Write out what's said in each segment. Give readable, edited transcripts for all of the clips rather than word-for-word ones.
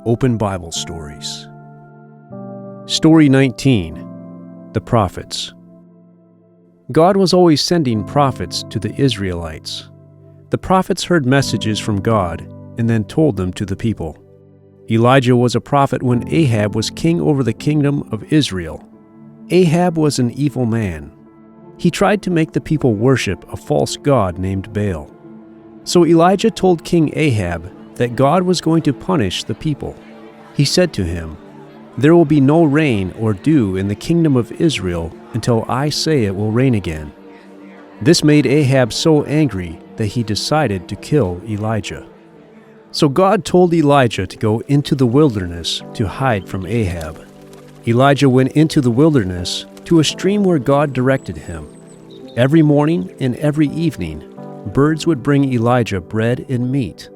Open Bible Stories. Story 19. The Prophets. God was always sending prophets to the Israelites. The prophets heard messages from God and then told them to the people. Elijah was a prophet when Ahab was king over the kingdom of Israel. Ahab was an evil man. He tried to make the people worship a false god named Baal. So Elijah told King Ahab that God was going to punish the people. He said to him, "There will be no rain or dew in the kingdom of Israel until I say it will rain again." This made Ahab so angry that he decided to kill Elijah. So God told Elijah to go into the wilderness to hide from Ahab. Elijah went into the wilderness to a stream where God directed him. Every morning and every evening, birds would bring Elijah bread and meat.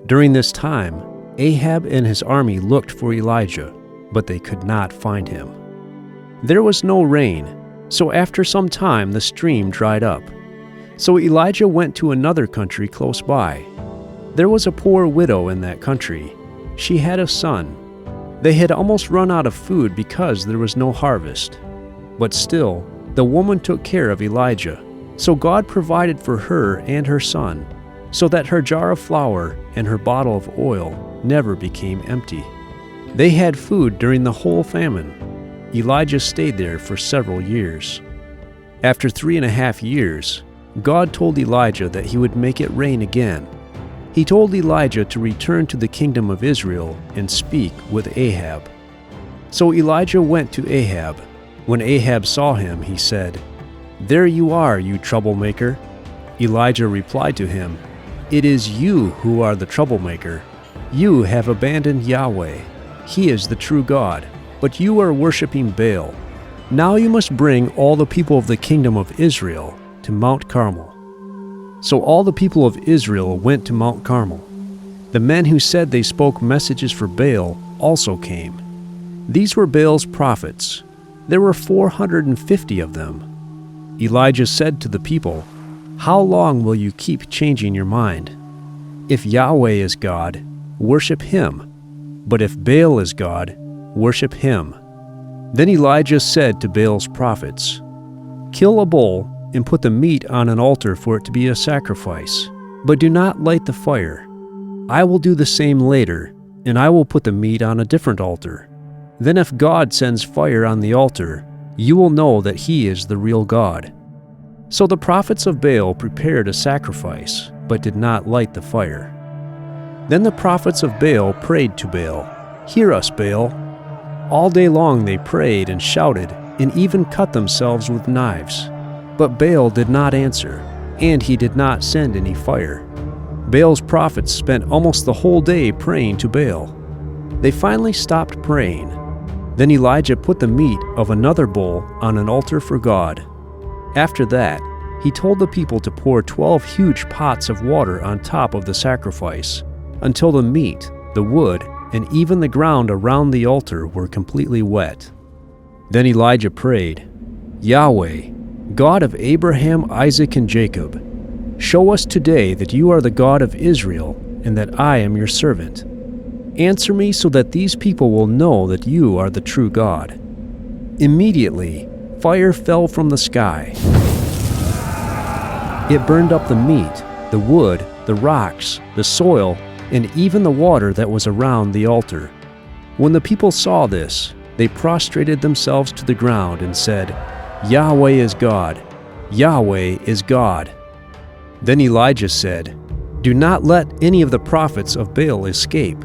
During this time, Ahab and his army looked for Elijah, but they could not find him. There was no rain, so after some time the stream dried up. So Elijah went to another country close by. There was a poor widow in that country. She had a son. They had almost run out of food because there was no harvest. But still, the woman took care of Elijah. So God provided for her and her son, so that her jar of flour and her bottle of oil never became empty. They had food during the whole famine. Elijah stayed there for several years. After 3.5 years, God told Elijah that he would make it rain again. He told Elijah to return to the kingdom of Israel and speak with Ahab. So Elijah went to Ahab. When Ahab saw him, he said, "There you are, you troublemaker." Elijah replied to him, "It is you who are the troublemaker. You have abandoned Yahweh. He is the true God, but you are worshiping Baal. Now you must bring all the people of the kingdom of Israel to Mount Carmel." So all the people of Israel went to Mount Carmel. The men who said they spoke messages for Baal also came. These were Baal's prophets. There were 450 of them. Elijah said to the people, "How long will you keep changing your mind? If Yahweh is God, worship him. But if Baal is God, worship him." Then Elijah said to Baal's prophets, "Kill a bull and put the meat on an altar for it to be a sacrifice, but do not light the fire. I will do the same later, and I will put the meat on a different altar. Then if God sends fire on the altar, you will know that he is the real God." So the prophets of Baal prepared a sacrifice, but did not light the fire. Then the prophets of Baal prayed to Baal, "Hear us, Baal." All day long they prayed and shouted, and even cut themselves with knives. But Baal did not answer, and he did not send any fire. Baal's prophets spent almost the whole day praying to Baal. They finally stopped praying. Then Elijah put the meat of another bull on an altar for God. After that, he told the people to pour 12 huge pots of water on top of the sacrifice, until the meat, the wood, and even the ground around the altar were completely wet. Then Elijah prayed, "Yahweh, God of Abraham, Isaac, and Jacob, show us today that you are the God of Israel and that I am your servant. Answer me so that these people will know that you are the true God." Immediately, fire fell from the sky. It burned up the meat, the wood, the rocks, the soil, and even the water that was around the altar. When the people saw this, they prostrated themselves to the ground and said, "Yahweh is God. Yahweh is God." Then Elijah said, "Do not let any of the prophets of Baal escape."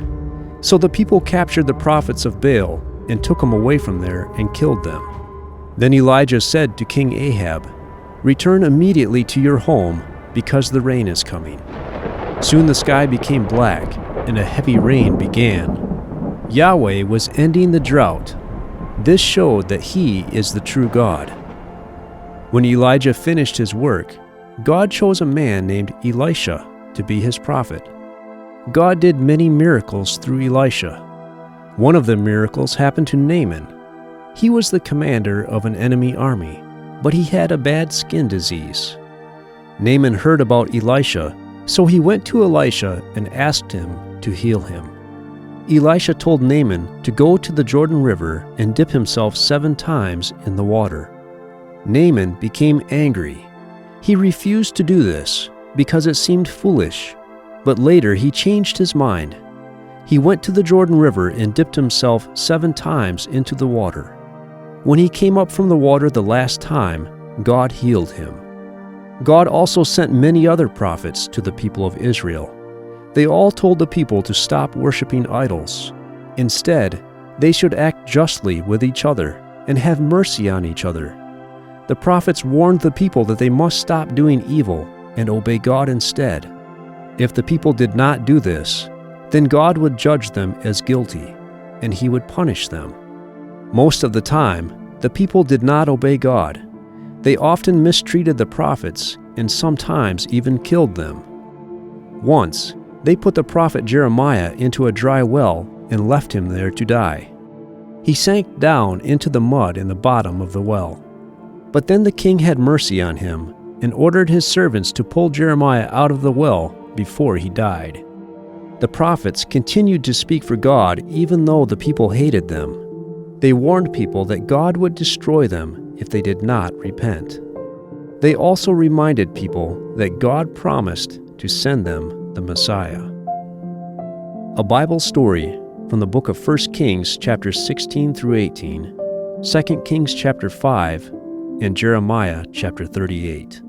So the people captured the prophets of Baal and took them away from there and killed them. Then Elijah said to King Ahab, "Return immediately to your home, because the rain is coming." Soon the sky became black, and a heavy rain began. Yahweh was ending the drought. This showed that he is the true God. When Elijah finished his work, God chose a man named Elisha to be his prophet. God did many miracles through Elisha. One of the miracles happened to Naaman. He was the commander of an enemy army, but he had a bad skin disease. Naaman heard about Elisha, so he went to Elisha and asked him to heal him. Elisha told Naaman to go to the Jordan River and dip himself 7 times in the water. Naaman became angry. He refused to do this because it seemed foolish, but later he changed his mind. He went to the Jordan River and dipped himself 7 times into the water. When he came up from the water the last time, God healed him. God also sent many other prophets to the people of Israel. They all told the people to stop worshiping idols. Instead, they should act justly with each other and have mercy on each other. The prophets warned the people that they must stop doing evil and obey God instead. If the people did not do this, then God would judge them as guilty, and He would punish them. Most of the time, the people did not obey God. They often mistreated the prophets and sometimes even killed them. Once, they put the prophet Jeremiah into a dry well and left him there to die. He sank down into the mud in the bottom of the well. But then the king had mercy on him and ordered his servants to pull Jeremiah out of the well before he died. The prophets continued to speak for God even though the people hated them. They warned people that God would destroy them if they did not repent. They also reminded people that God promised to send them the Messiah. A Bible story from the book of 1 Kings chapters 16 through 18, 2 Kings chapter 5, and Jeremiah chapter 38.